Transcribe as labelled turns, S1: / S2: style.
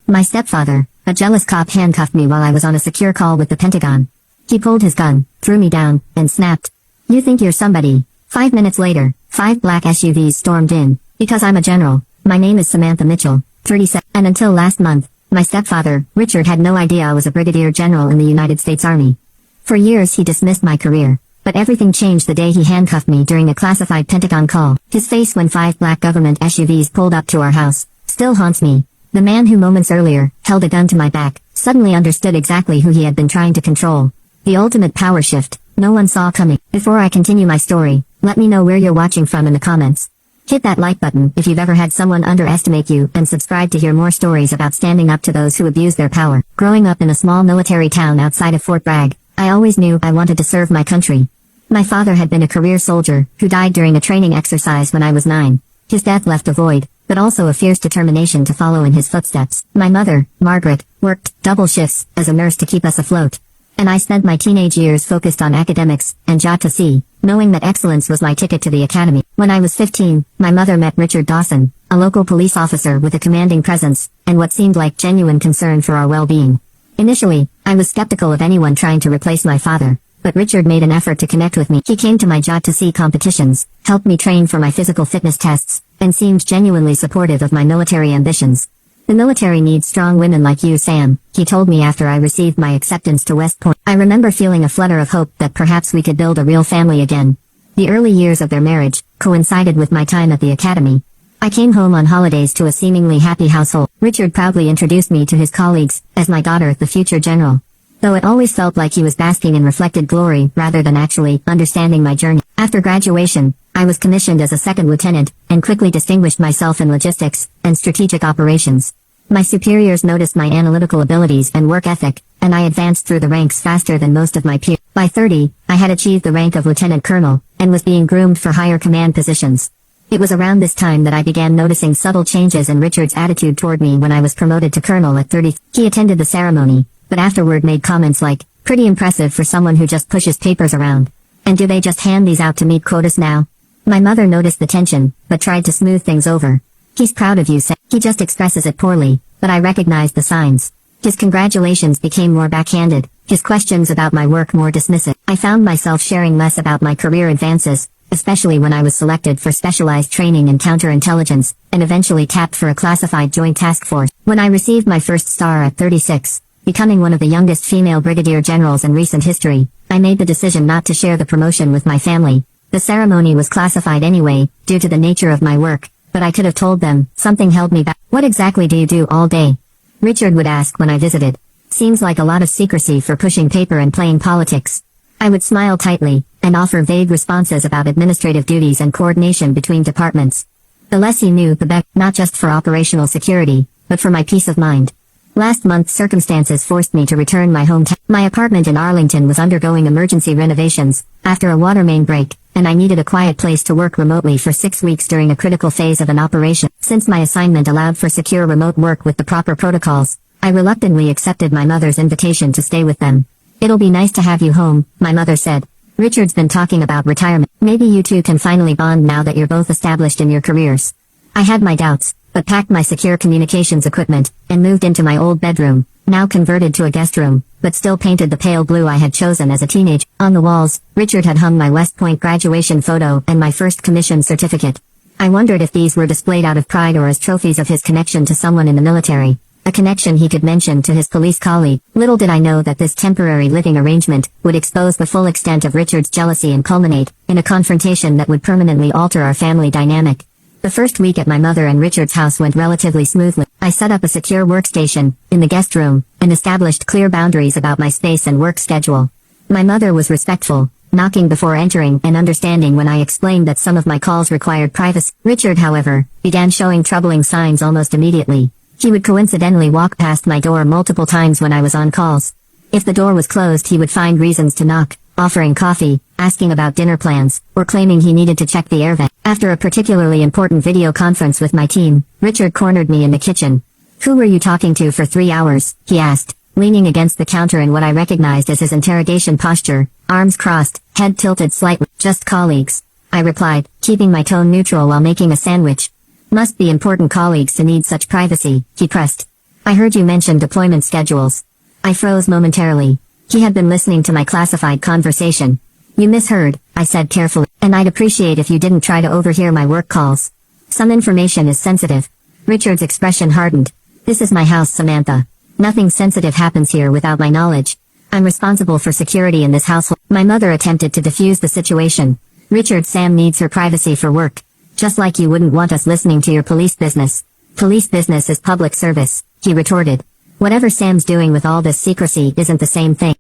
S1: My stepfather, a jealous cop, handcuffed me while I was on a secure call with the Pentagon. He pulled his gun, threw me down, and snapped. "You think you're somebody." 5 minutes later, 5 black SUVs stormed in. Because I'm a general, my name is Samantha Mitchell, 37, and until last month, my stepfather, Richard, had no idea I was a brigadier general in the United States Army. For years he dismissed my career, but everything changed the day he handcuffed me during a classified Pentagon call. His face when 5 black government SUVs pulled up to our house still haunts me. The man who moments earlier held a gun to my back suddenly understood exactly who he had been trying to control. The ultimate power shift no one saw coming. Before I continue my story, let me know where you're watching from in the comments. Hit that like button if you've ever had someone underestimate you, and subscribe to hear more stories about standing up to those who abuse their power. Growing up in a small military town outside of Fort Bragg, I always knew I wanted to serve my country. My father had been a career soldier who died during a training exercise when I was 9. His death left a void, but also a fierce determination to follow in his footsteps. My mother, Margaret, worked double shifts as a nurse to keep us afloat. And I spent my teenage years focused on academics and job to see, knowing that excellence was my ticket to the academy. When I was 15, my mother met Richard Dawson, a local police officer with a commanding presence and what seemed like genuine concern for our well-being. Initially, I was skeptical of anyone trying to replace my father, but Richard made an effort to connect with me. He came to my job to see competitions, helped me train for my physical fitness tests, and seemed genuinely supportive of my military ambitions. "The military needs strong women like you, Sam," he told me after I received my acceptance to West Point. I remember feeling a flutter of hope that perhaps we could build a real family again. The early years of their marriage coincided with my time at the academy. I came home on holidays to a seemingly happy household. Richard proudly introduced me to his colleagues as my daughter, the future general. Though it always felt like he was basking in reflected glory rather than actually understanding my journey. After graduation, I was commissioned as a second lieutenant and quickly distinguished myself in logistics and strategic operations. My superiors noticed my analytical abilities and work ethic, and I advanced through the ranks faster than most of my peers. By 30, I had achieved the rank of lieutenant colonel and was being groomed for higher command positions. It was around this time that I began noticing subtle changes in Richard's attitude toward me when I was promoted to colonel at 30. He attended the ceremony, but afterward made comments like, "Pretty impressive for someone who just pushes papers around. And do they just hand these out to meet quotas now?" My mother noticed the tension, but tried to smooth things over. "He's proud of you, Sam. He just expresses it poorly," but I recognized the signs. His congratulations became more backhanded, his questions about my work more dismissive. I found myself sharing less about my career advances, especially when I was selected for specialized training in counterintelligence, and eventually tapped for a classified joint task force. When I received my first star at 36, becoming one of the youngest female brigadier generals in recent history, I made the decision not to share the promotion with my family. The ceremony was classified anyway, due to the nature of my work, but I could have told them. Something held me back. "What exactly do you do all day?" Richard would ask when I visited. "Seems like a lot of secrecy for pushing paper and playing politics." I would smile tightly, and offer vague responses about administrative duties and coordination between departments. The less he knew, the better, not just for operational security, but for my peace of mind. Last month circumstances forced me to return my hometown. My apartment in Arlington was undergoing emergency renovations, after a water main break, and I needed a quiet place to work remotely for 6 weeks during a critical phase of an operation. Since my assignment allowed for secure remote work with the proper protocols, I reluctantly accepted my mother's invitation to stay with them. "It'll be nice to have you home," my mother said. "Richard's been talking about retirement. Maybe you two can finally bond now that you're both established in your careers." I had my doubts, but packed my secure communications equipment, and moved into my old bedroom, now converted to a guest room, but still painted the pale blue I had chosen as a teenager. On the walls, Richard had hung my West Point graduation photo and my first commission certificate. I wondered if these were displayed out of pride or as trophies of his connection to someone in the military, a connection he could mention to his police colleague. Little did I know that this temporary living arrangement would expose the full extent of Richard's jealousy and culminate in a confrontation that would permanently alter our family dynamic. The first week at my mother and Richard's house went relatively smoothly. I set up a secure workstation in the guest room and established clear boundaries about my space and work schedule. My mother was respectful, knocking before entering and understanding when I explained that some of my calls required privacy. Richard, however, began showing troubling signs almost immediately. He would coincidentally walk past my door multiple times when I was on calls. If the door was closed, he would find reasons to knock, offering coffee, asking about dinner plans, or claiming he needed to check the air vent. After a particularly important video conference with my team, Richard cornered me in the kitchen. "Who were you talking to for 3 hours?" he asked, leaning against the counter in what I recognized as his interrogation posture, arms crossed, head tilted slightly. "Just colleagues," I replied, keeping my tone neutral while making a sandwich. "Must be important colleagues to need such privacy," he pressed. I heard you mention deployment schedules. I froze momentarily. He had been listening to my classified conversation. You misheard, I said carefully, and I'd appreciate if you didn't try to overhear my work calls. Some information is sensitive. Richard's expression hardened. This is my house, Samantha. Nothing sensitive happens here without my knowledge. I'm responsible for security in this household. My mother attempted to defuse the situation. Richard, Sam needs her privacy for work. Just like you wouldn't want us listening to your police business. Police business is public service, he retorted. Whatever Sam's doing with all this secrecy isn't the same thing.